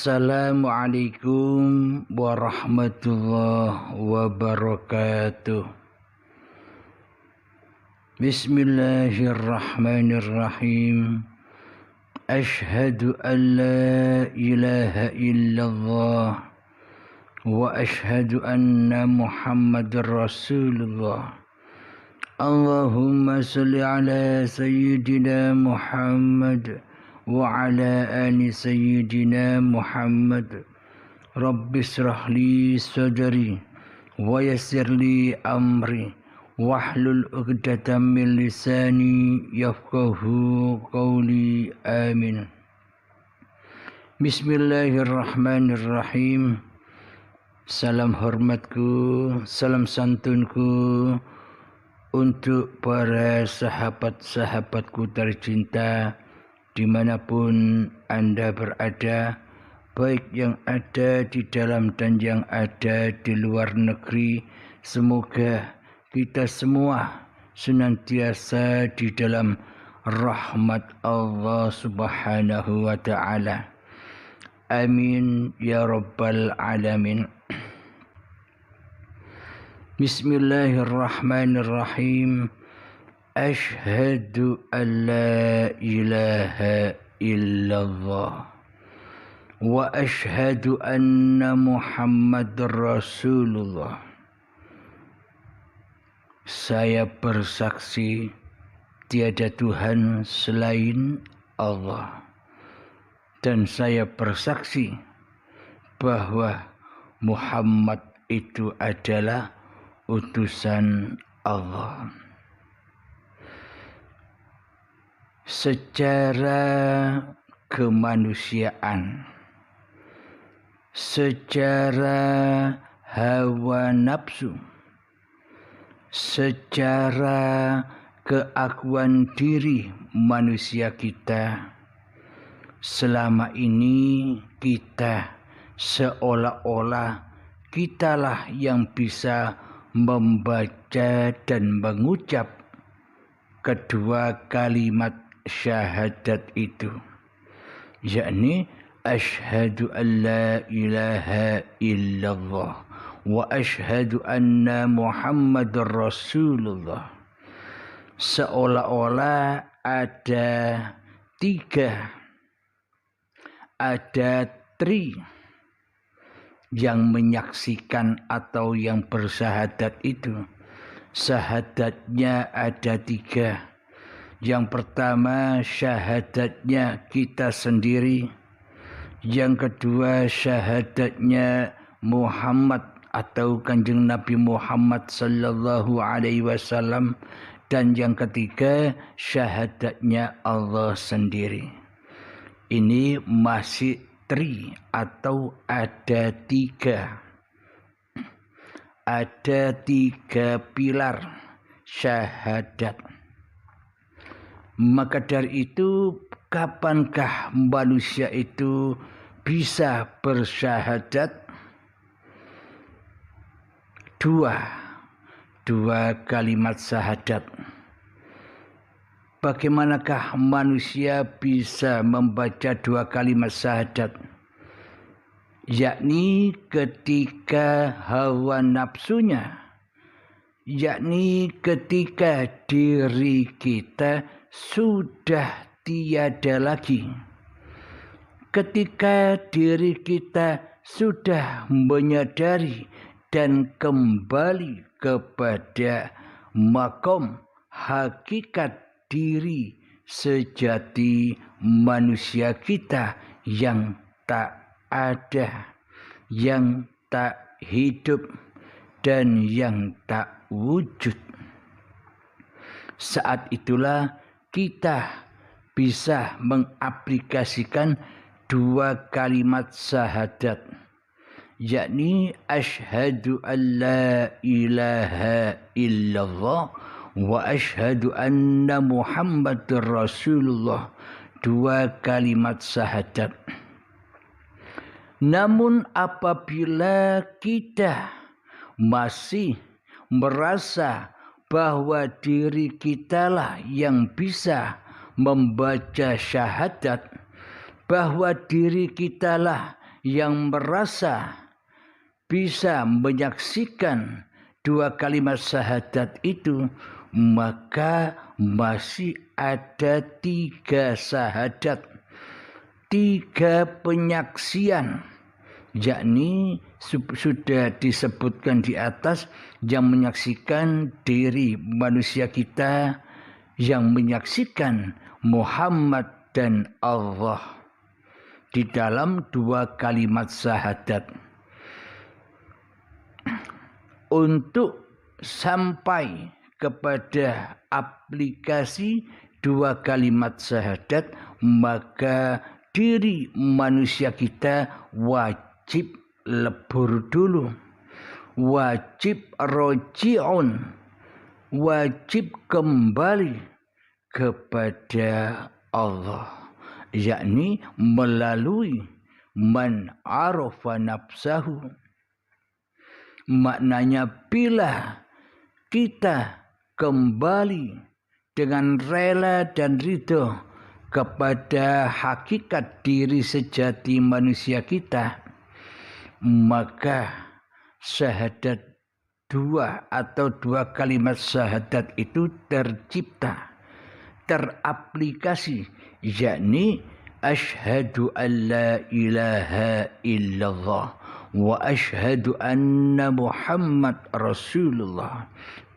Assalamualaikum warahmatullahi wabarakatuh. Bismillahirrahmanirrahim. Ashhadu an la ilaha illallah wa ashhadu anna Muhammadar Rasulullah. Allahumma salli ala sayyidina Muhammad wa ala ali sayyidina Muhammad. Rabbi israh li sadri wa yassir li amri wahlul 'uqdatam min lisani yafqahu qawli. Amin. Bismillahirrahmanirrahim. Salam hormatku, salam santunku untuk para sahabat-sahabatku tercinta dimanapun Anda berada, baik yang ada di dalam dan yang ada di luar negeri. Semoga kita semua senantiasa di dalam rahmat Allah Subhanahu wa ta'ala. Amin ya rabbal alamin. Bismillahirrahmanirrahim. Ashhadu an la ilaha illallah wa ashhadu anna Muhammadar Rasulullah. Saya bersaksi tiada Tuhan selain Allah, dan saya bersaksi bahwa Muhammad itu adalah utusan Allah. Secara kemanusiaan, secara hawa nafsu, secara keakuan diri manusia kita, selama ini kita seolah-olah kitalah yang bisa membaca dan mengucap kedua kalimat syahadat itu, yakni asyhadu an la ilaha illallah wa asyhadu anna Muhammadar Rasulullah. Seolah-olah ada tri yang menyaksikan atau yang bersyahadat itu. Syahadatnya ada tiga. Yang pertama syahadatnya kita sendiri. Yang kedua syahadatnya Muhammad atau Kanjeng Nabi Muhammad sallallahu alaihi wasallam. Dan yang ketiga syahadatnya Allah sendiri. Ini masih tri atau ada tiga. Ada tiga pilar syahadat. Maka dari itu, kapankah manusia itu bisa bersyahadat? Dua kalimat syahadat. Bagaimanakah manusia bisa membaca dua kalimat syahadat? Yakni ketika hawa nafsunya, yakni ketika diri kita sudah tiada lagi, ketika diri kita sudah menyadari dan kembali kepada makom hakikat diri sejati manusia kita yang tak ada, yang tak hidup, dan yang tak wujud. Saat itulah kita bisa mengaplikasikan dua kalimat syahadat, yakni asyhadu an la ilaha illallah wa asyhadu anna Muhammadar Rasulullah. Dua kalimat syahadat. Namun apabila kita masih merasa bahwa diri kitalah yang bisa membaca syahadat, bahwa diri kitalah yang merasa bisa menyaksikan dua kalimat syahadat itu, maka masih ada 3 syahadat, 3 penyaksian, yakni sudah disebutkan di atas, yang menyaksikan diri manusia kita, yang menyaksikan Muhammad dan Allah di dalam 2 kalimat syahadat. Untuk sampai kepada aplikasi 2 kalimat syahadat, maka diri manusia kita wajib lebur dulu, wajib roji'un, wajib kembali kepada Allah, yakni melalui man arafa nafsahu. Maknanya bila kita kembali dengan rela dan ridho kepada hakikat diri sejati manusia kita, maka syahadat 2 atau 2 kalimat syahadat itu tercipta, teraplikasi, yakni asyhadu an la ilaha illallah wa asyhadu anna Muhammad Rasulullah.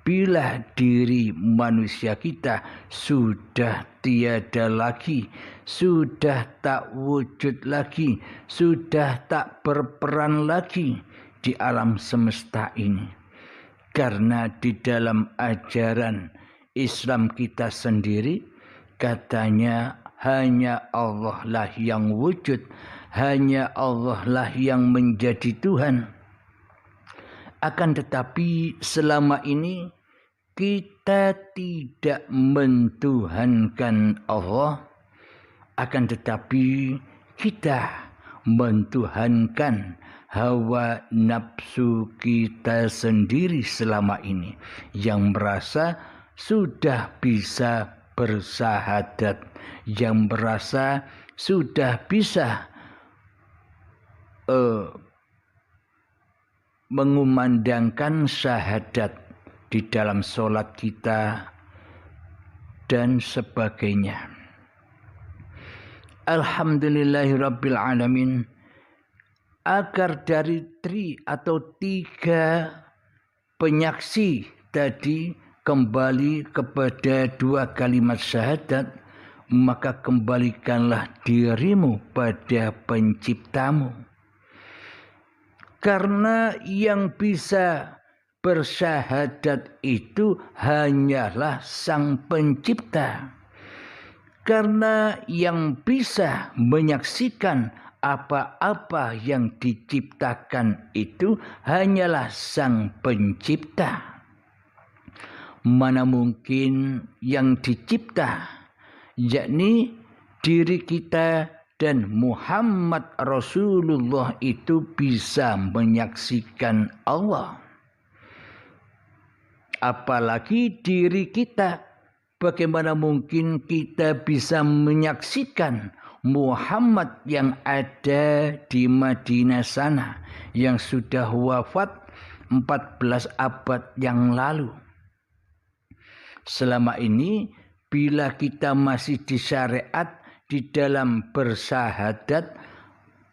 Bila diri manusia kita sudah tiada lagi, sudah tak wujud lagi, sudah tak berperan lagi di alam semesta ini. Karena di dalam ajaran Islam kita sendiri, katanya hanya Allah lah yang wujud, hanya Allah lah yang menjadi Tuhan. Akan tetapi selama ini kita tidak mentuhankan Allah, akan tetapi kita mentuhankan hawa nafsu kita sendiri selama ini, yang merasa sudah bisa bersahadat, yang merasa sudah bisa mengumandangkan syahadat di dalam sholat kita dan sebagainya. Alhamdulillahirabbil alamin, agar dari 3 penyaksi tadi kembali kepada 2 kalimat syahadat, maka kembalikanlah dirimu pada penciptamu. Karena yang bisa bersyahadat itu hanyalah Sang Pencipta. Karena yang bisa menyaksikan apa-apa yang diciptakan itu hanyalah Sang Pencipta. Mana mungkin yang dicipta, yakni diri kita dan Muhammad Rasulullah itu bisa menyaksikan Allah. Apalagi diri kita, bagaimana mungkin kita bisa menyaksikan Muhammad yang ada di Madinah sana, yang sudah wafat 14 abad yang lalu. Selama ini bila kita masih disyariat di dalam bersyahadat,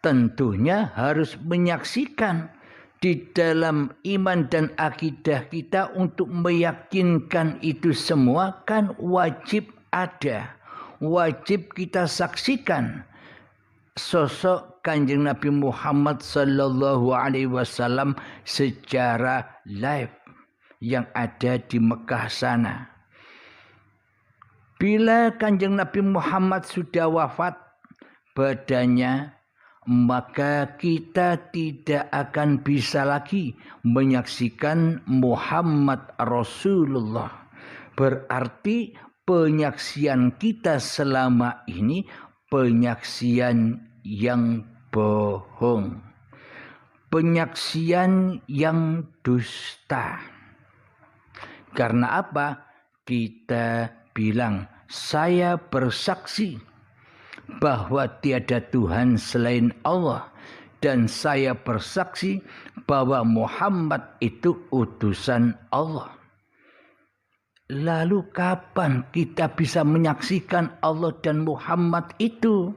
tentunya harus menyaksikan di dalam iman dan akidah kita. Untuk meyakinkan itu semua kan wajib ada, wajib kita saksikan sosok Kanjeng Nabi Muhammad sallallahu alaihi wasallam secara live yang ada di Mekah sana. Bila Kanjeng Nabi Muhammad sudah wafat badannya, maka kita tidak akan bisa lagi menyaksikan Muhammad Rasulullah. Berarti penyaksian kita selama ini penyaksian yang bohong, penyaksian yang dusta. Karena apa? Kita bilang, saya bersaksi bahwa tiada Tuhan selain Allah, dan saya bersaksi bahwa Muhammad itu utusan Allah. Lalu kapan kita bisa menyaksikan Allah dan Muhammad itu?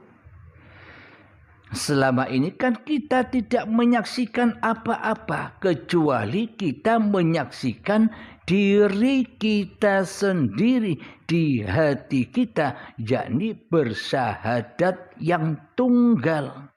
Selama ini kan kita tidak menyaksikan apa-apa kecuali kita menyaksikan diri kita sendiri di hati kita, yakni bersyahadat yang tunggal.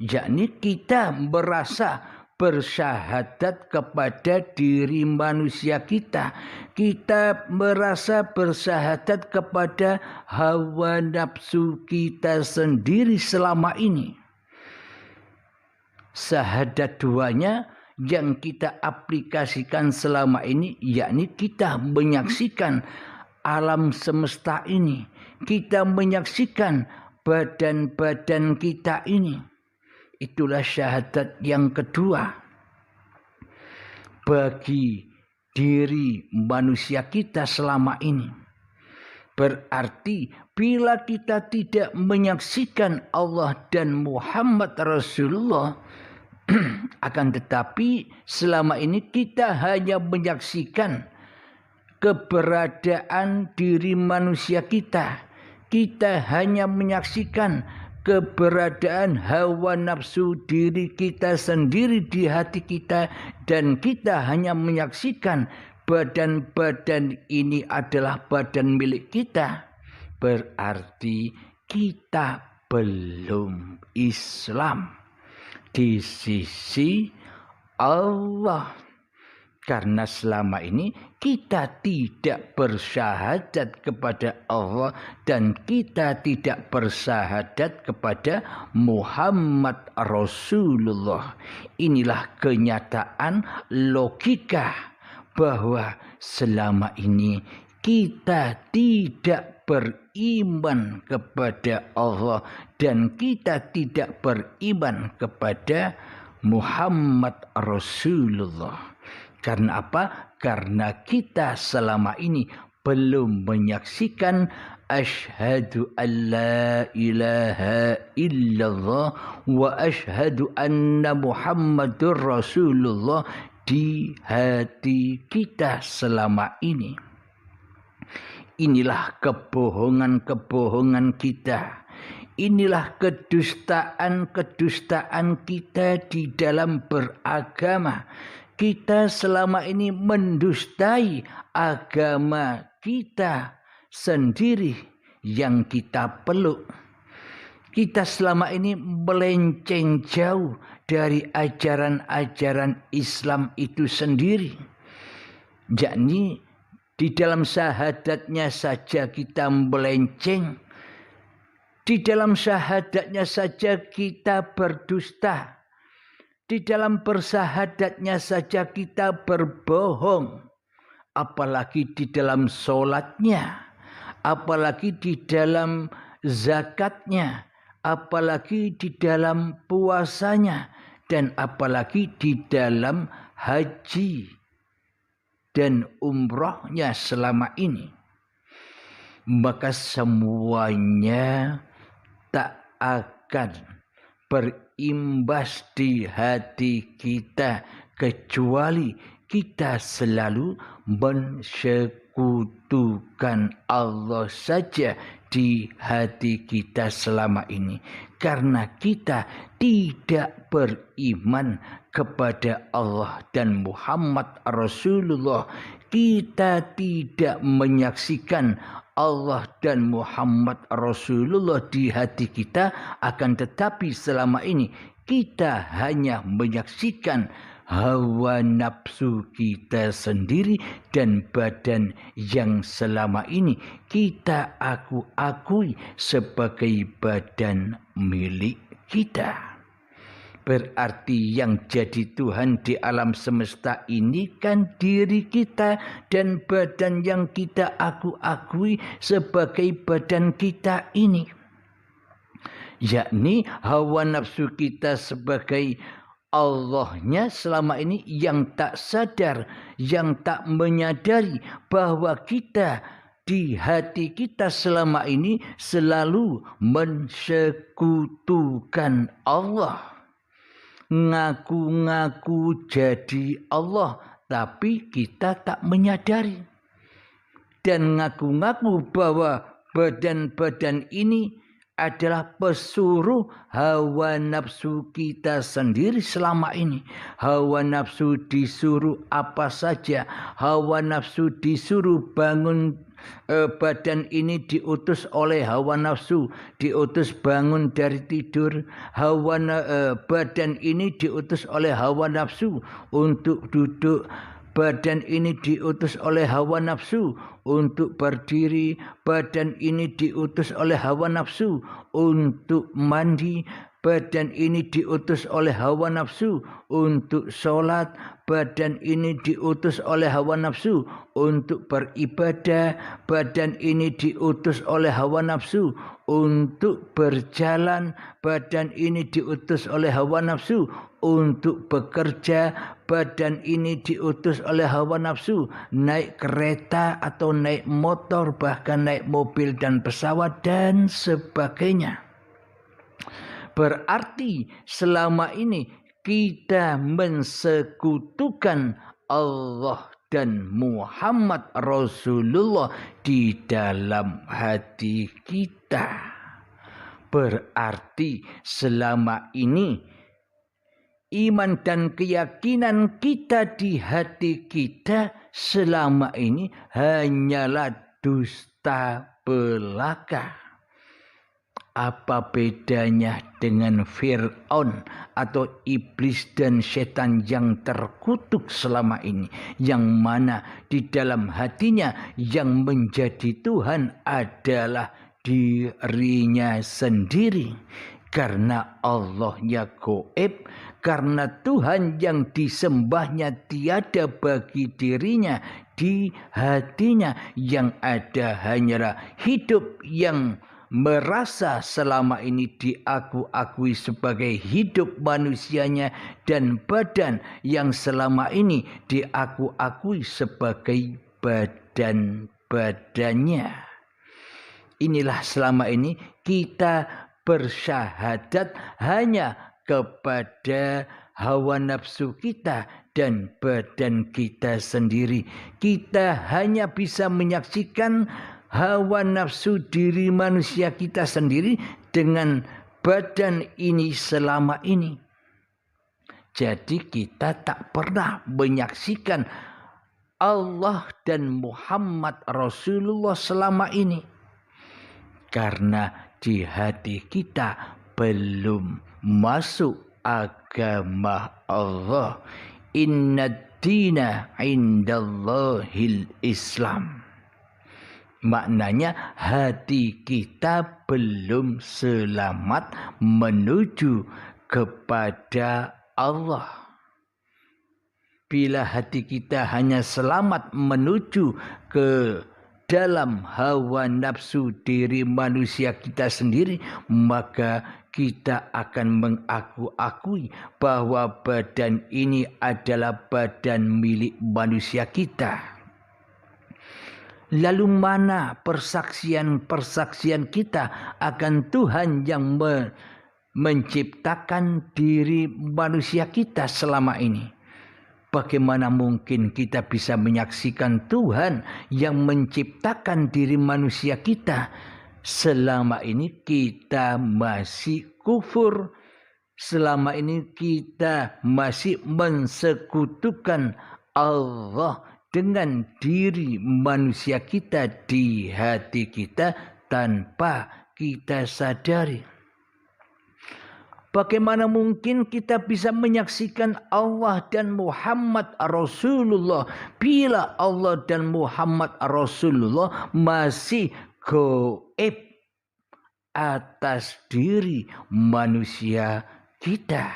Yakni kita merasa bersyahadat kepada diri manusia kita. Kita merasa bersyahadat kepada hawa nafsu kita sendiri selama ini. Syahadat duanya yang kita aplikasikan selama ini, yakni kita menyaksikan alam semesta ini. Kita menyaksikan badan-badan kita ini. Itulah syahadat yang kedua bagi diri manusia kita selama ini. Berarti bila kita tidak menyaksikan Allah dan Muhammad Rasulullah, akan tetapi selama ini kita hanya menyaksikan keberadaan diri manusia kita. Kita hanya menyaksikan keberadaan hawa nafsu diri kita sendiri di hati kita, dan kita hanya menyaksikan badan-badan ini adalah badan milik kita. Berarti kita belum Islam di sisi Allah. Karena selama ini kita tidak bersyahadat kepada Allah dan kita tidak bersyahadat kepada Muhammad Rasulullah. Inilah kenyataan logika bahwa selama ini kita tidak beriman kepada Allah dan kita tidak beriman kepada Muhammad Rasulullah. Karena apa? Karena kita selama ini belum menyaksikan asyhadu an la ilaha illallah wa asyhadu anna Muhammadur Rasulullah di hati kita selama ini. Inilah kebohongan-kebohongan kita. Inilah kedustaan-kedustaan kita di dalam beragama. Kita selama ini mendustai agama kita sendiri yang kita peluk. Kita selama ini melenceng jauh dari ajaran-ajaran Islam itu sendiri. Yakni di dalam syahadatnya saja kita melenceng. Di dalam syahadatnya saja kita berdusta. Di dalam bersyahadatnya saja kita berbohong. Apalagi di dalam sholatnya. Apalagi di dalam zakatnya. Apalagi di dalam puasanya. Dan apalagi di dalam haji dan umrohnya selama ini. Maka semuanya tak akan berimbas di hati kita kecuali kita selalu mensekutukan Allah saja di hati kita selama ini. Karena kita tidak beriman kepada Allah dan Muhammad Rasulullah. Kita tidak menyaksikan Allah dan Muhammad Rasulullah di hati kita, akan tetapi selama ini kita hanya menyaksikan hawa nafsu kita sendiri dan badan yang selama ini kita akui sebagai badan milik kita. Berarti yang jadi Tuhan di alam semesta ini kan diri kita dan badan yang kita akui sebagai badan kita ini. Yakni hawa nafsu kita sebagai Allahnya selama ini yang tak sadar, yang tak menyadari bahwa kita di hati kita selama ini selalu mensekutukan Allah. ngaku-ngaku jadi Allah, tapi kita tak menyadari. Dan ngaku-ngaku bahwa badan-badan ini adalah pesuruh hawa nafsu kita sendiri selama ini. Hawa nafsu disuruh apa saja. Hawa nafsu disuruh bangun, badan ini diutus oleh hawa nafsu, diutus bangun dari tidur. Badan ini diutus oleh hawa nafsu untuk duduk. Badan ini diutus oleh hawa nafsu untuk berdiri. Badan ini diutus oleh hawa nafsu untuk mandi. Badan ini diutus oleh hawa nafsu untuk sholat. Badan ini diutus oleh hawa nafsu untuk beribadah. Badan ini diutus oleh hawa nafsu untuk berjalan. Badan ini diutus oleh hawa nafsu untuk bekerja. Badan ini diutus oleh hawa nafsu naik kereta atau naik motor, bahkan naik mobil dan pesawat dan sebagainya. Berarti selama ini kita mensekutukan Allah dan Muhammad Rasulullah di dalam hati kita. Berarti selama ini iman dan keyakinan kita di hati kita selama ini hanyalah dusta belaka. Apa bedanya dengan Fir'aun atau iblis dan setan yang terkutuk selama ini, yang mana di dalam hatinya yang menjadi Tuhan adalah dirinya sendiri. Karena Allahnya gaib, karena Tuhan yang disembahnya tiada bagi dirinya di hatinya, yang ada hanyalah hidup yang merasa selama ini diakui sebagai hidup manusianya, dan badan yang selama ini diakui sebagai badan-badannya. Inilah selama ini kita bersyahadat hanya kepada hawa nafsu kita dan badan kita sendiri. Kita hanya bisa menyaksikan hawa nafsu diri manusia kita sendiri dengan badan ini selama ini. Jadi kita tak pernah menyaksikan Allah dan Muhammad Rasulullah selama ini. Karena di hati kita belum masuk agama Allah. Inna dina indallahil Islam. Maknanya hati kita belum selamat menuju kepada Allah. Bila hati kita hanya selamat menuju ke dalam hawa nafsu diri manusia kita sendiri, maka kita akan mengaku-akui bahwa badan ini adalah badan milik manusia kita. Lalu mana persaksian kita akan Tuhan yang menciptakan diri manusia kita selama ini? Bagaimana mungkin kita bisa menyaksikan Tuhan yang menciptakan diri manusia kita? Selama ini kita masih kufur. Selama ini kita masih mensekutukan Allah dengan diri manusia kita di hati kita tanpa kita sadari. Bagaimana mungkin kita bisa menyaksikan Allah dan Muhammad Rasulullah bila Allah dan Muhammad Rasulullah masih gaib atas diri manusia kita?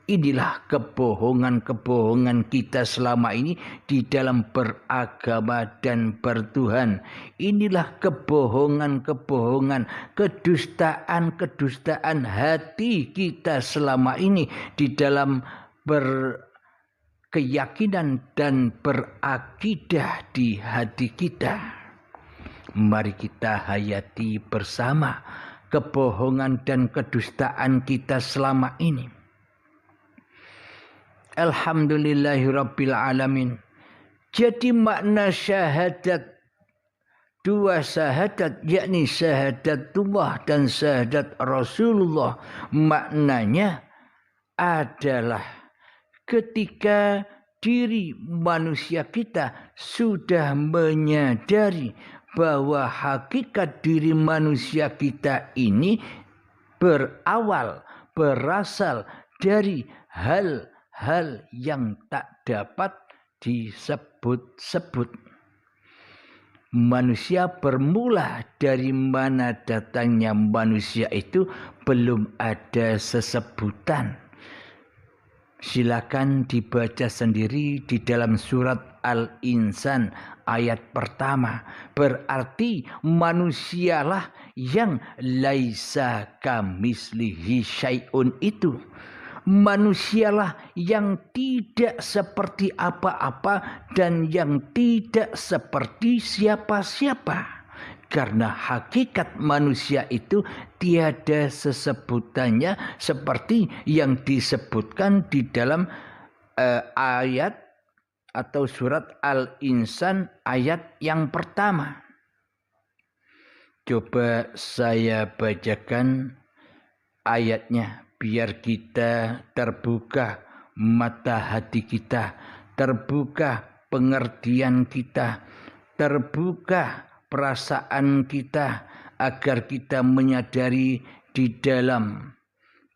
Inilah kebohongan-kebohongan kita selama ini di dalam beragama dan bertuhan. Inilah kebohongan-kebohongan, kedustaan-kedustaan hati kita selama ini di dalam berkeyakinan dan berakidah di hati kita. Mari kita hayati bersama kebohongan dan kedustaan kita selama ini. Alhamdulillahirabbil alamin. Jadi makna syahadat, dua syahadat, yakni syahadatullah dan syahadat Rasulullah, maknanya adalah ketika diri manusia kita sudah menyadari bahwa hakikat diri manusia kita ini berasal dari hal-hal yang tak dapat disebut-sebut. Manusia bermula dari mana datangnya manusia itu belum ada sesebutan. Silakan dibaca sendiri di dalam surat Al-Insan ayat pertama. Berarti manusialah yang laisa kamislihi syai'un itu. Manusialah yang tidak seperti apa-apa dan yang tidak seperti siapa-siapa. Karena hakikat manusia itu tiada sesebutannya seperti yang disebutkan di dalam ayat atau surat Al-Insan ayat yang pertama. Coba saya bacakan ayatnya biar kita terbuka mata hati kita, terbuka pengertian kita, terbuka perasaan kita agar kita menyadari di dalam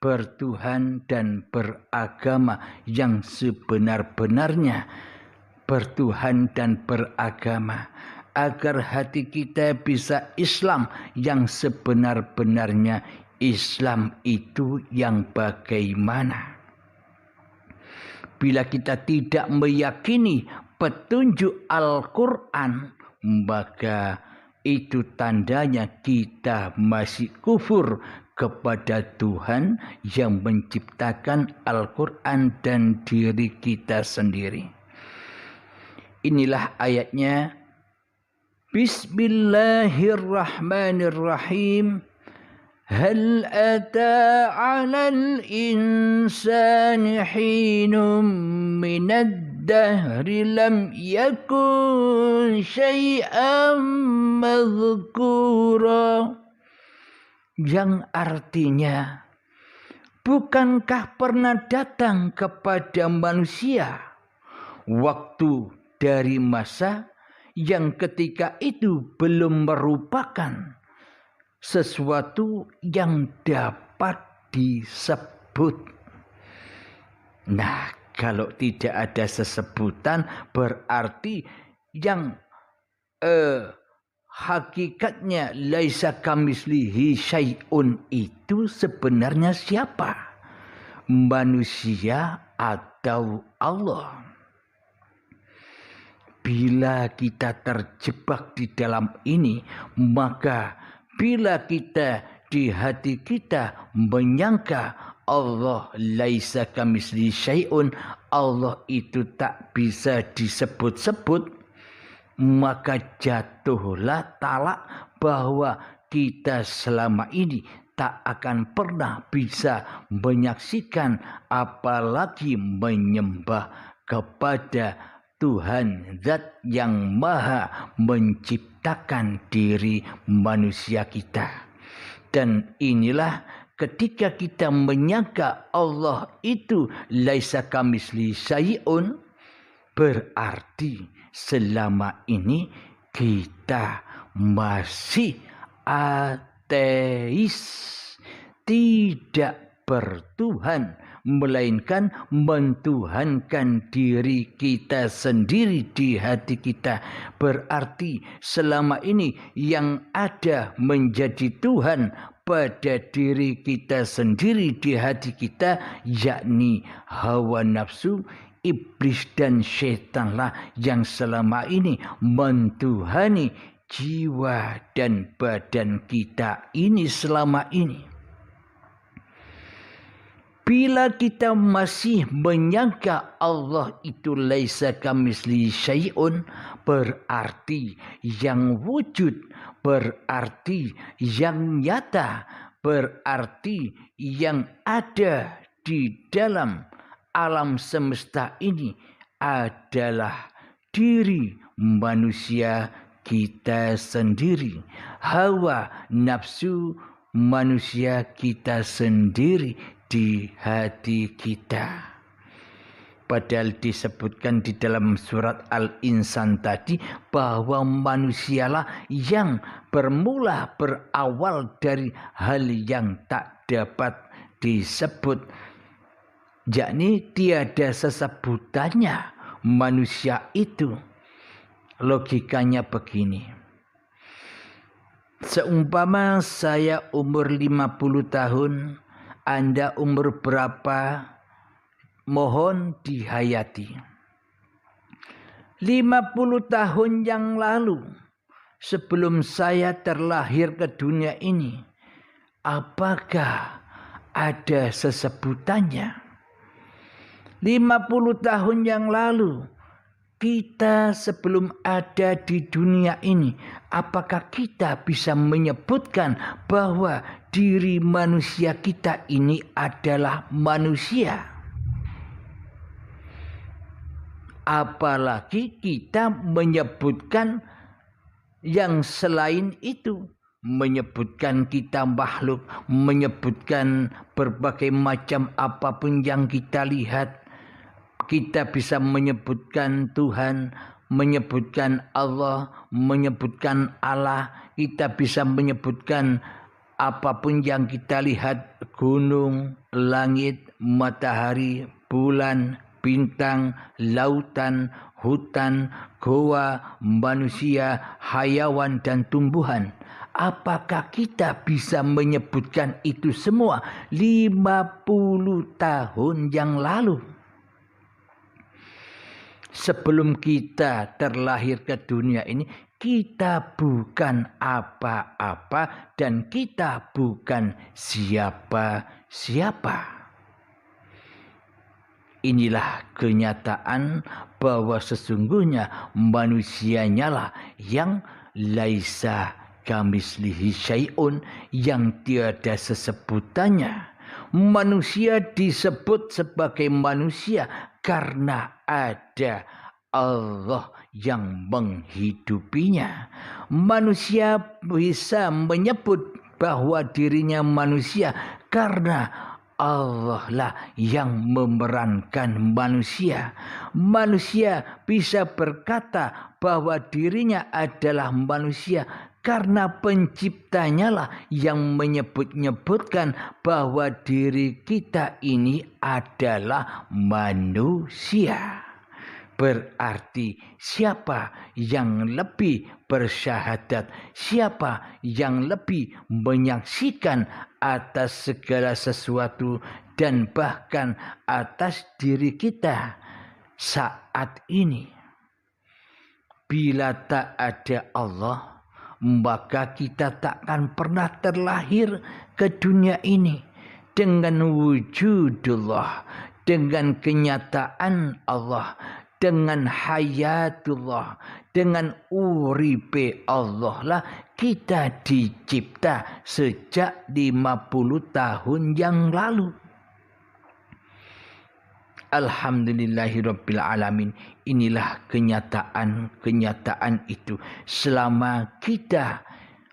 bertuhan dan beragama yang sebenar-benarnya, bertuhan dan beragama, agar hati kita bisa Islam yang sebenar-benarnya. Islam itu yang bagaimana? Bila kita tidak meyakini petunjuk Al-Quran, maka itu tandanya kita masih kufur kepada Tuhan yang menciptakan Al-Quran dan diri kita sendiri. Inilah ayatnya. Bismillahirrahmanirrahim. Hal ata 'alal insani hinum minad dahri lam yakun syai'an madhkura. Yang artinya, bukankah pernah datang kepada manusia waktu dari masa yang ketika itu belum merupakan sesuatu yang dapat disebut. Nah, kalau tidak ada sesebutan berarti yang hakikatnya laisa kamislihi syai'un itu sebenarnya siapa? Manusia atau Allah? Bila kita terjebak di dalam ini, maka bila kita di hati kita menyangka Allah laisa kamislihi syai'un, Allah itu tak bisa disebut-sebut, maka jatuhlah talak bahwa kita selama ini tak akan pernah bisa menyaksikan apalagi menyembah kepada Tuhan Zat yang Maha menciptakan diri manusia kita. Dan inilah ketika kita menyangka Allah itu laisa kamislihi syai'un, berarti selama ini kita masih ateis, tidak bertuhan, melainkan mentuhankan diri kita sendiri di hati kita. Berarti selama ini yang ada menjadi Tuhan pada diri kita sendiri di hati kita, yakni hawa nafsu, iblis dan syaitanlah yang selama ini mentuhani jiwa dan badan kita ini selama ini. Bila kita masih menyangka Allah itu laisa kamislihi syai'un, berarti yang wujud, berarti yang nyata, berarti yang ada di dalam alam semesta ini adalah diri manusia kita sendiri. Hawa nafsu manusia kita sendiri di hati kita. Padahal disebutkan di dalam surat Al-Insan tadi bahwa manusialah yang berawal dari hal yang tak dapat disebut. Yakni tiada sesebutannya manusia itu. Logikanya begini. Seumpama saya umur 50 tahun, Anda umur berapa? Mohon dihayati. 50 tahun yang lalu, sebelum saya terlahir ke dunia ini, apakah ada sesebutannya? 50 tahun yang lalu, kita sebelum ada di dunia ini, apakah kita bisa menyebutkan bahwa diri manusia kita ini adalah manusia? Apalagi kita menyebutkan yang selain itu, menyebutkan kita makhluk, menyebutkan berbagai macam apapun yang kita lihat. Kita bisa menyebutkan Tuhan, menyebutkan Allah, menyebutkan Allah. Kita bisa menyebutkan apapun yang kita lihat, gunung, langit, matahari, bulan, bintang, lautan, hutan, goa, manusia, hayawan, dan tumbuhan. Apakah kita bisa menyebutkan itu semua 50 tahun yang lalu? Sebelum kita terlahir ke dunia ini, kita bukan apa-apa dan kita bukan siapa-siapa. Inilah kenyataan bahwa sesungguhnya manusianya lah yang laisa kamislihi syai'un, yang tiada sesebutannya. Manusia disebut sebagai manusia karena ada Allah yang menghidupinya. Manusia bisa menyebut bahwa dirinya manusia karena Allah lah yang memerankan manusia. Manusia bisa berkata bahwa dirinya adalah manusia karena penciptanya lah yang menyebut-nyebutkan bahwa diri kita ini adalah manusia. Berarti siapa yang lebih bersyahadat, siapa yang lebih menyaksikan atas segala sesuatu dan bahkan atas diri kita saat ini? Bila tak ada Allah, maka kita tak akan pernah terlahir ke dunia ini dengan wujudullah, dengan kenyataan Allah, dengan hayatullah, dengan uripe Allah lah kita dicipta sejak 50 tahun yang lalu. Alhamdulillahirabbil alamin. Inilah kenyataan itu. Selama kita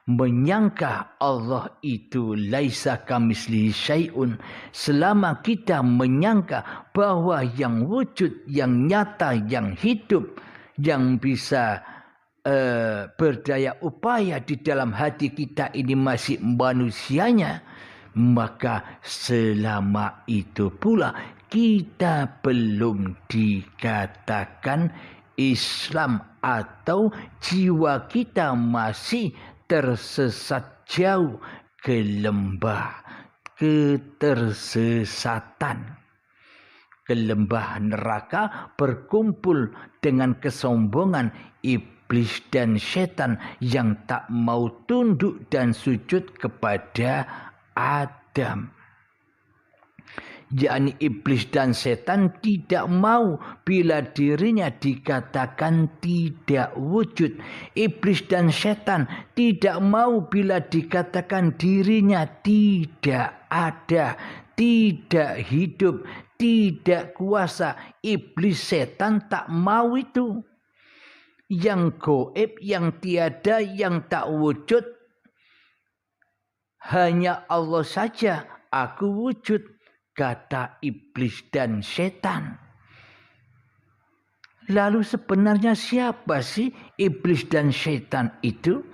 menyangka Allah itu laisa kamislihi syai'un, selama kita menyangka bahwa yang wujud, yang nyata, yang hidup, yang bisa berdaya upaya di dalam hati kita ini masih manusianya, maka selama itu pula kita belum dikatakan Islam, atau jiwa kita masih tersesat jauh ke lembah ketersesatan, ke lembah neraka, berkumpul dengan kesombongan iblis dan setan yang tak mau tunduk dan sujud kepada Adam. yakni iblis dan setan, tidak mau bila dirinya dikatakan tidak wujud. Iblis dan setan tidak mau bila dikatakan dirinya tidak ada, tidak hidup, tidak kuasa. Iblis setan tak mau itu. Yang gaib, yang tiada, yang tak wujud, hanya Allah saja. Aku wujud, kata iblis dan setan. Lalu sebenarnya siapa sih iblis dan setan itu?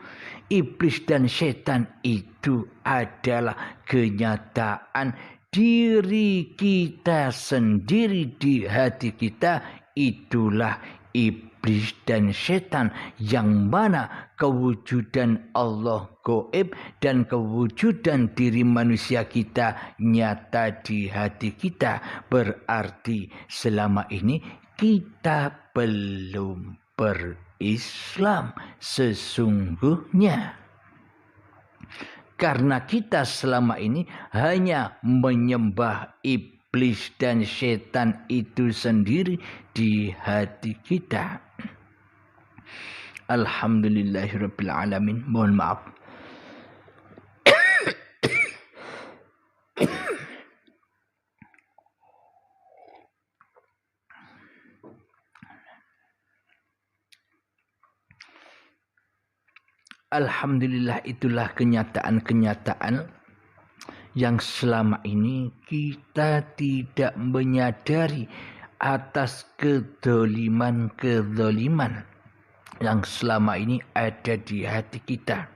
Iblis dan setan itu adalah kenyataan diri kita sendiri di hati kita. Itulah iblis dan setan, yang mana kewujudan Allah gaib dan kewujudan diri manusia kita nyata di hati kita. Berarti selama ini kita belum berislam sesungguhnya. Karena kita selama ini hanya menyembah iblis dan setan itu sendiri di hati kita. Alhamdulillahirabbil alamin. Mohon maaf. Alhamdulillah, itulah kenyataan-kenyataan yang selama ini kita tidak menyadari atas kedoliman-kedoliman yang selama ini ada di hati kita.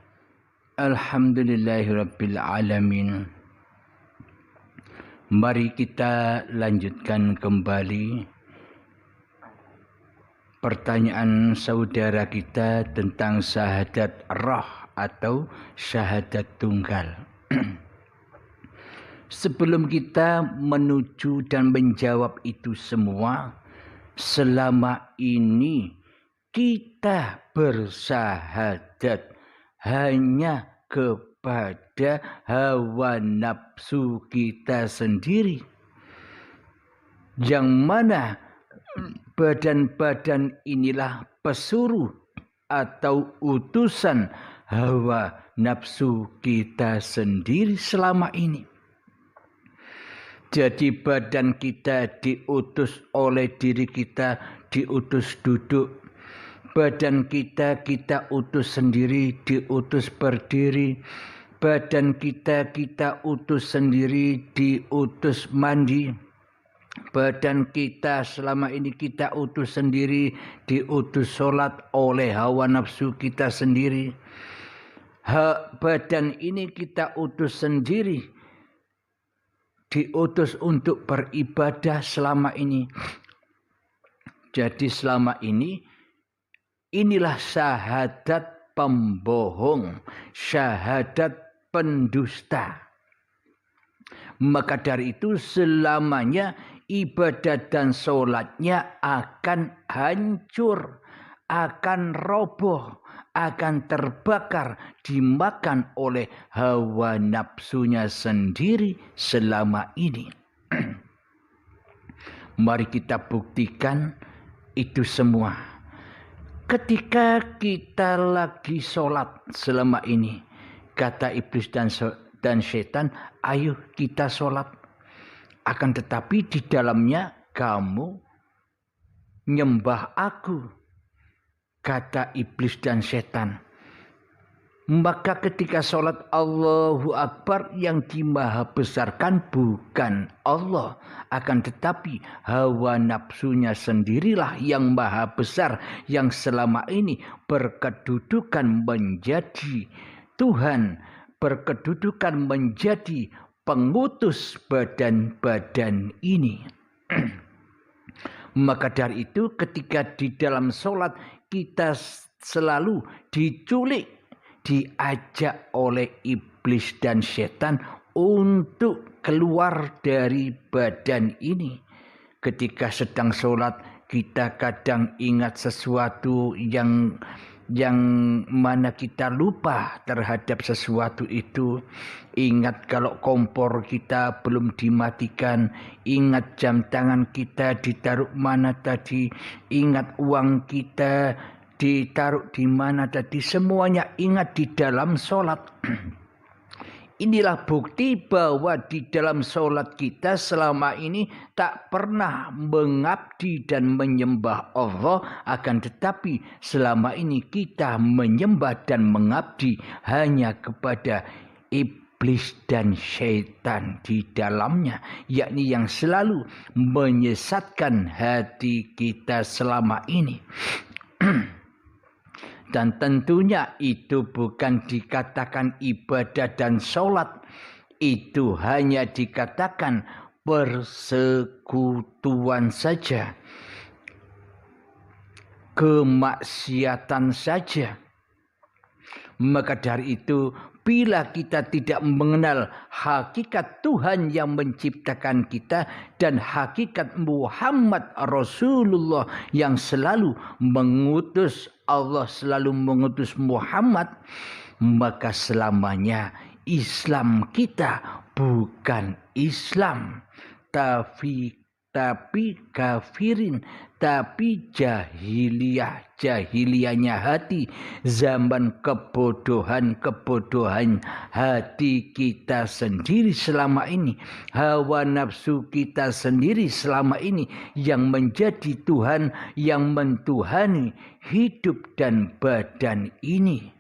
Alhamdulillahirabbil alamin. Mari kita lanjutkan kembali pertanyaan saudara kita tentang syahadat roh atau syahadat tunggal. Sebelum kita menuju dan menjawab itu semua, selama ini kita bersyahadat hanya kepada hawa nafsu kita sendiri, yang mana badan-badan inilah pesuruh atau utusan hawa nafsu kita sendiri selama ini. Jadi badan kita diutus oleh diri kita, diutus duduk. Badan kita utus sendiri, diutus berdiri. Badan kita utus sendiri, diutus mandi. Badan kita selama ini kita utus sendiri, diutus sholat oleh hawa nafsu kita sendiri. Badan ini kita utus sendiri, diutus untuk beribadah selama ini. Jadi selama ini, inilah syahadat pembohong, syahadat pendusta. Maka dari itu selamanya ibadat dan sholatnya akan hancur, akan roboh, akan terbakar, dimakan oleh hawa nafsunya sendiri selama ini. Mari kita buktikan itu semua. Ketika kita lagi sholat selama ini, kata iblis dan setan, ayo kita sholat. Akan tetapi di dalamnya kamu nyembah aku, kata iblis dan setan. Maka ketika sholat Allahu Akbar, yang dimaha besarkan bukan Allah, akan tetapi hawa nafsunya sendirilah yang maha besar, yang selama ini berkedudukan menjadi Tuhan, berkedudukan menjadi pengutus badan-badan ini. Maka dari itu ketika di dalam sholat kita selalu diculik, diajak oleh iblis dan setan untuk keluar dari badan ini. Ketika sedang sholat kita kadang ingat sesuatu yang yang mana kita lupa terhadap sesuatu itu. Ingat kalau kompor kita belum dimatikan, ingat jam tangan kita ditaruh mana tadi, ingat uang kita ditaruh di mana tadi, semuanya ingat di dalam sholat. Inilah bukti bahwa di dalam sholat kita selama ini tak pernah mengabdi dan menyembah Allah, akan tetapi selama ini kita menyembah dan mengabdi hanya kepada iblis dan syaitan di dalamnya, yakni yang selalu menyesatkan hati kita selama ini. Dan tentunya itu bukan dikatakan ibadah dan sholat. Itu hanya dikatakan persekutuan saja. Kemaksiatan saja. Maka dari itu, bila kita tidak mengenal hakikat Tuhan yang menciptakan kita dan hakikat Muhammad Rasulullah yang selalu mengutus, Allah selalu mengutus Muhammad, maka selamanya Islam kita bukan Islam, tapi kafirin, tapi jahiliyahnya hati, zaman kebodohan hati kita sendiri selama ini, hawa nafsu kita sendiri selama ini yang menjadi Tuhan, yang mentuhani hidup dan badan ini.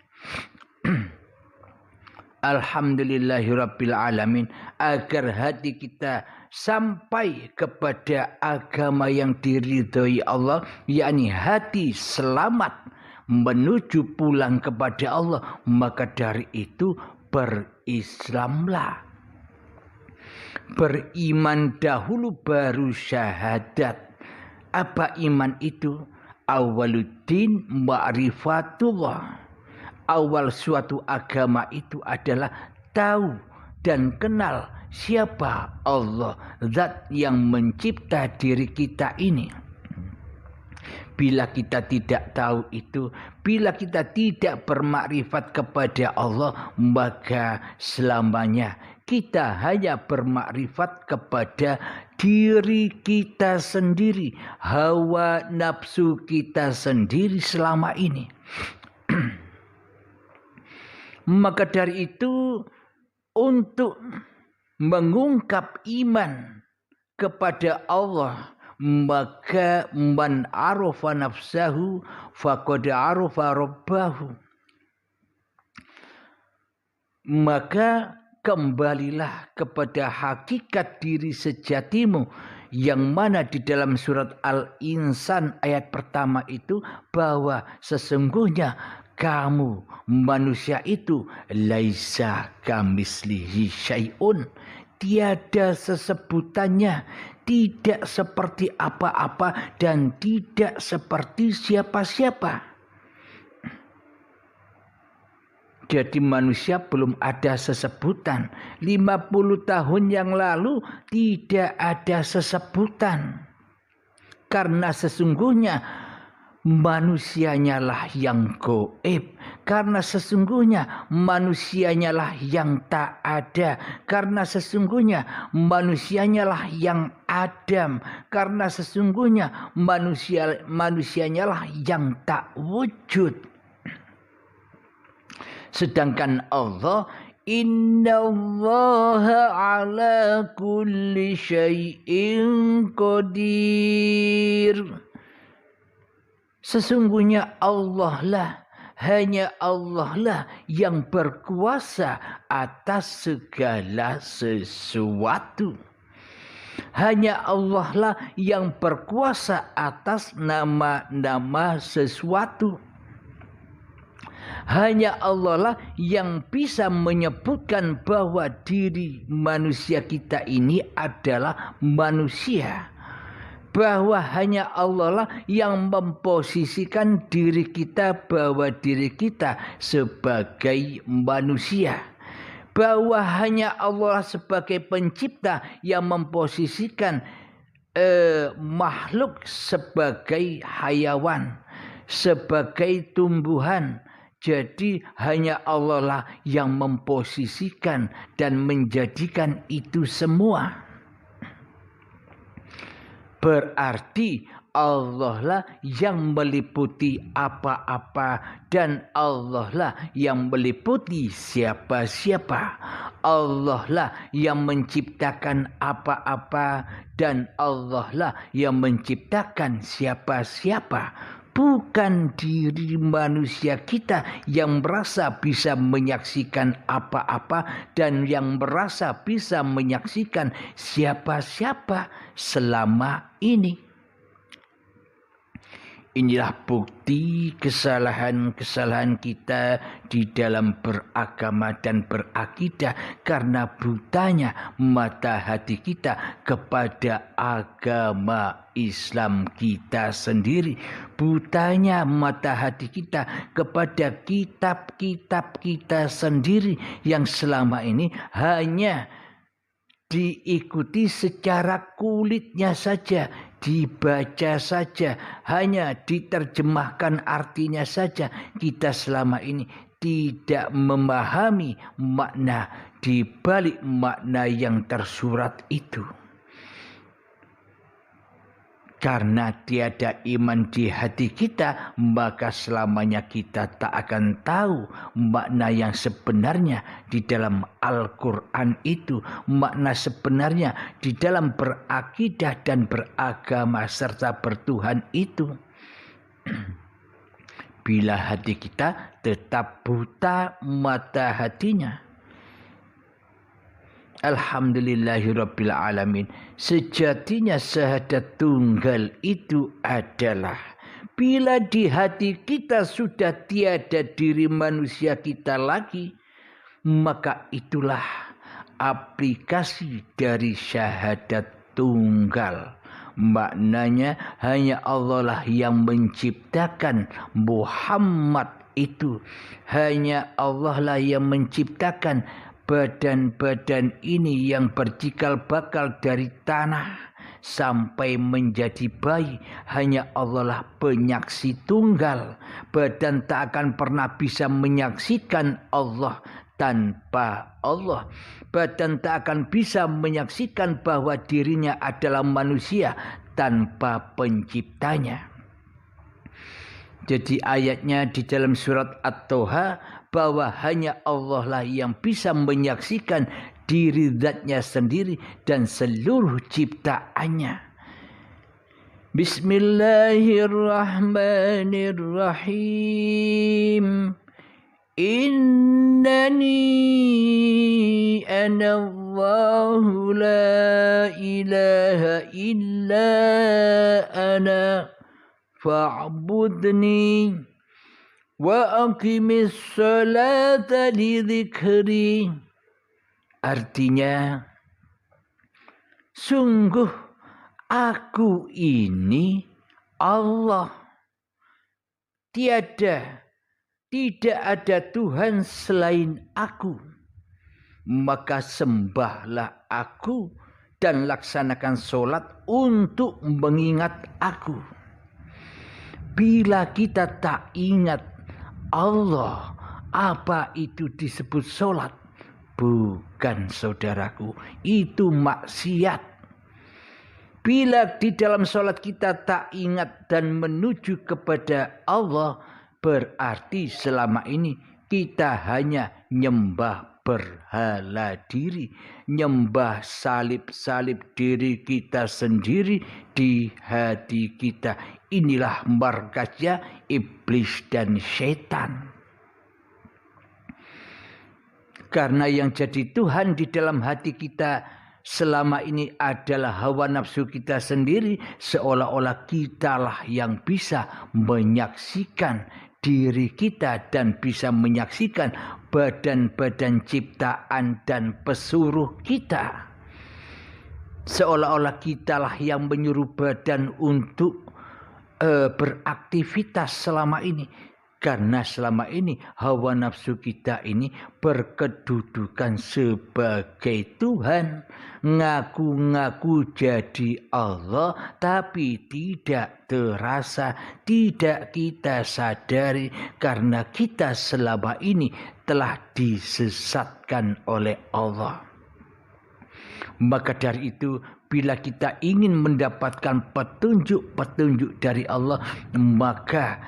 Alhamdulillahirabbil alamin, agar hati kita sampai kepada agama yang diridhoi Allah, yakni hati selamat menuju pulang kepada Allah, maka dari itu berislamlah. Beriman dahulu baru syahadat. Apa iman itu? Awaluddin ma'rifatullah. Awal suatu agama itu adalah tahu dan kenal siapa Allah, zat yang mencipta diri kita ini. Bila kita tidak tahu itu, bila kita tidak bermakrifat kepada Allah, maka selamanya kita hanya bermakrifat kepada diri kita sendiri, hawa nafsu kita sendiri selama ini. Maka dari itu, untuk mengungkap iman kepada Allah, maka man arafa nafsahu faqad arafa rabbahu. Maka kembalilah kepada hakikat diri sejatimu, yang mana di dalam surat Al-Insan ayat pertama itu, bahwa sesungguhnya kamu manusia itu laisa kamislihi syai'un, tiada sesebutannya, tidak seperti apa-apa dan tidak seperti siapa-siapa. Jadi manusia belum ada sesebutan. 50 tahun yang lalu tidak ada sesebutan. Karena sesungguhnya manusianya lah yang gaib, karena sesungguhnya manusianya lah yang tak ada, karena sesungguhnya manusianya lah yang Adam, karena sesungguhnya manusianya lah yang tak wujud. Sedangkan Allah, innallaha ala kulli syai'in qadir. Sesungguhnya Allah lah, hanya Allah lah yang berkuasa atas segala sesuatu. Hanya Allah lah yang berkuasa atas nama-nama sesuatu. Hanya Allah lah yang bisa menyebutkan bahwa diri manusia kita ini adalah manusia. Bahwa hanya Allah lah yang memposisikan diri kita, bahwa diri kita sebagai manusia. Bahwa hanya Allah sebagai pencipta yang memposisikan makhluk sebagai hayawan. sebagai tumbuhan. Jadi hanya Allah lah yang memposisikan dan menjadikan itu semua. Berarti Allah lah yang meliputi apa-apa dan Allah lah yang meliputi siapa-siapa. Allah lah yang menciptakan apa-apa dan Allah lah yang menciptakan siapa-siapa. Bukan diri manusia kita yang merasa bisa menyaksikan apa-apa dan yang merasa bisa menyaksikan siapa-siapa selama ini. Inilah bukti kesalahan-kesalahan kita di dalam beragama dan berakidah karena butanya mata hati kita kepada agama Islam kita sendiri. Butanya mata hati kita kepada kitab-kitab kita sendiri yang selama ini hanya diikuti secara kulitnya saja, dibaca saja, hanya diterjemahkan artinya saja. Kita selama ini tidak memahami makna di balik makna yang tersurat itu. Karena tiada iman di hati kita, maka selamanya kita tak akan tahu makna yang sebenarnya di dalam Al-Quran itu. Makna sebenarnya di dalam berakidah dan beragama serta bertuhan itu. Bila hati kita tetap buta mata hatinya. Alhamdulillahirabbil alamin. Sejatinya syahadat tunggal itu adalah bila di hati kita sudah tiada diri manusia kita lagi, maka itulah aplikasi dari syahadat tunggal. Maknanya hanya Allah lah yang menciptakan Muhammad itu. Hanya Allah lah yang menciptakan badan-badan ini yang bercikal bakal dari tanah sampai menjadi bayi. Hanya Allah lah penyaksi tunggal. Badan tak akan pernah bisa menyaksikan Allah tanpa Allah. Badan tak akan bisa menyaksikan bahwa dirinya adalah manusia tanpa penciptanya. Jadi ayatnya di dalam surat At-Toha bahwa hanya Allah lah yang bisa menyaksikan diri zatnya sendiri dan seluruh ciptaannya. Bismillahirrahmanirrahim. Innani anallahu la ilaha illa ana fa'budni wa aqimis salata li dzikri. Artinya, sungguh aku ini Allah. Tidak ada Tuhan selain aku. Maka sembahlah aku dan laksanakan solat untuk mengingat aku. Bila kita tak ingat Allah, apa itu disebut solat? Bukan, saudaraku, itu maksiat. Bila di dalam solat kita tak ingat dan menuju kepada Allah, berarti selama ini kita hanya nyembah berhala diri, nyembah salib-salib diri kita sendiri di hati kita. Inilah markasnya iblis dan syaitan. Karena yang jadi Tuhan di dalam hati kita selama ini adalah hawa nafsu kita sendiri, seolah-olah kitalah yang bisa menyaksikan diri kita dan bisa menyaksikan badan-badan ciptaan dan pesuruh kita. Seolah-olah kitalah yang menyuruh badan untuk beraktivitas selama ini. Karena selama ini hawa nafsu kita ini berkedudukan sebagai Tuhan. Ngaku-ngaku jadi Allah tapi tidak terasa, tidak kita sadari karena kita selama ini telah disesatkan oleh Allah. Maka dari itu bila kita ingin mendapatkan petunjuk-petunjuk dari Allah, maka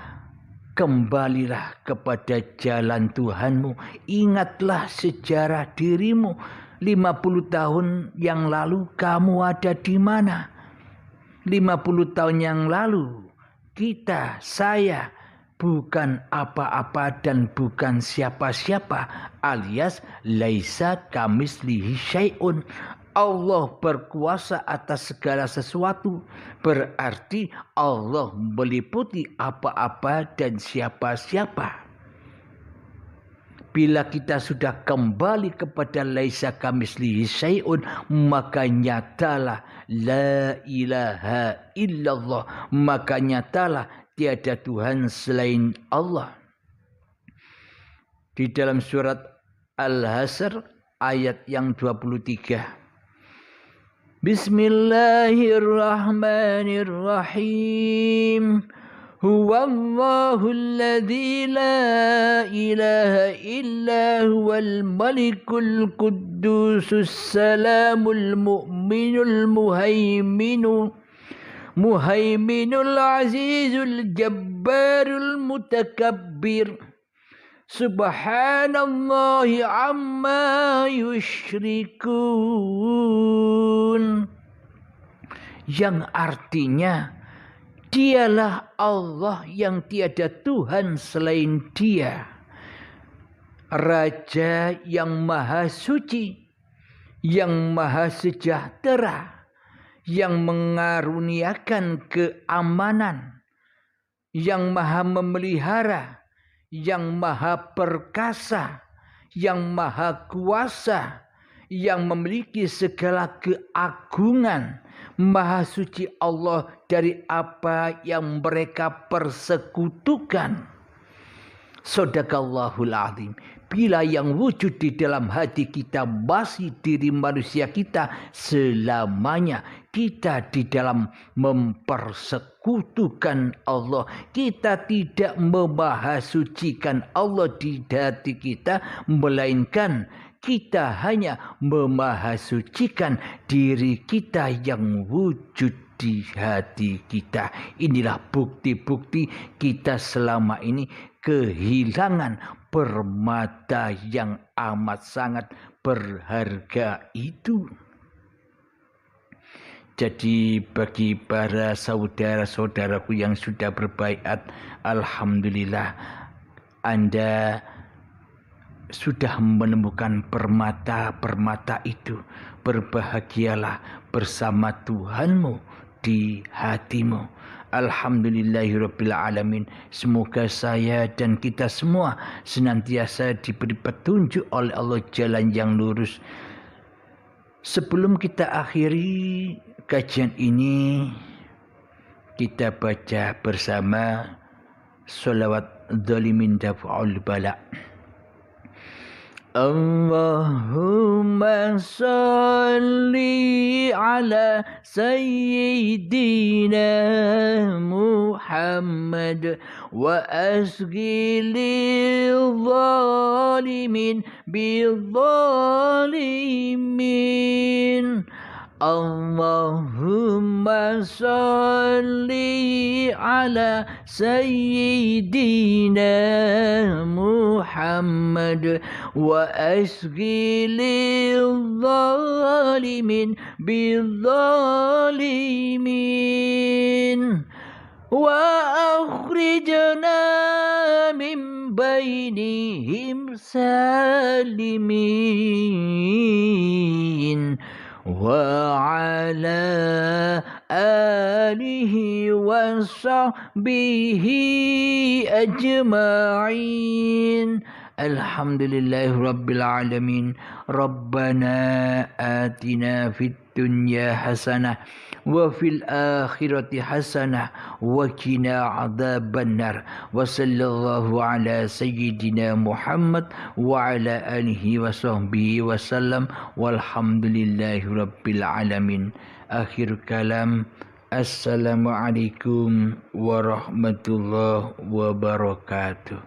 kembalilah kepada jalan Tuhanmu. Ingatlah sejarah dirimu. 50 tahun yang lalu kamu ada di mana? 50 tahun yang lalu saya bukan apa-apa dan bukan siapa-siapa, alias laisa kamislihi syai'un. Allah berkuasa atas segala sesuatu, berarti Allah meliputi apa-apa dan siapa-siapa. Bila kita sudah kembali kepada laisa kamislihi syai'un, maka nyatalah la ilaha illallah, maka nyatalah tiada Tuhan selain Allah. Di dalam surat Al-Hasr ayat yang 23. Bismillahirrahmanirrahim. Huwallahul ladzi la ilaha illa huwal malikul quddusus salamul mu'minul muhaiminul azizul jabbarul mutakabbir. Subhanallahi amma yusyrikun. Yang artinya dialah Allah yang tiada Tuhan selain Dia, Raja yang maha suci, yang maha sejahtera, yang mengaruniakan keamanan, yang maha memelihara, yang maha perkasa, yang maha kuasa, yang memiliki segala keagungan. Maha suci Allah dari apa yang mereka persekutukan. Shadaqallahul azim. Bila yang wujud di dalam hati kita masih diri manusia kita, selamanya kita di dalam mempersekutukan Allah. Kita tidak memahasucikan Allah di hati kita, melainkan kita hanya memahasucikan diri kita yang wujud di hati kita. Inilah bukti-bukti kita selama ini kehilangan permata yang amat sangat berharga itu. Jadi bagi para saudara-saudaraku yang sudah berbaiat, alhamdulillah Anda sudah menemukan permata-permata itu. Berbahagialah bersama Tuhanmu di hatimu. Alhamdulillahirabbil alamin. Semoga saya dan kita semua senantiasa diberi petunjuk oleh Allah jalan yang lurus. Sebelum kita akhiri kajian ini, kita baca bersama sholawat dzalimin daf'ul bala. Allahumma salli ala sayyidina Muhammad wa asghil zalimin bil zalimin. Allahumma salli ala sayyidina Muhammad wa asghil zalimin bil zalimin wa akhrijna min bainihim salimin wa ala alihi wa sahbihi ajma'in. Alhamdulillahi rabbil alamin. Rabbana atina fid dunya hasanah wa fil akhirati hasanah wa qina adzabannar. Wa sallallahu ala sayyidina Muhammad wa ala alihi wa sahbihi wasallam walhamdulillahi rabbil alamin. Akhir kalam. Assalamualaikum warahmatullahi wabarakatuh.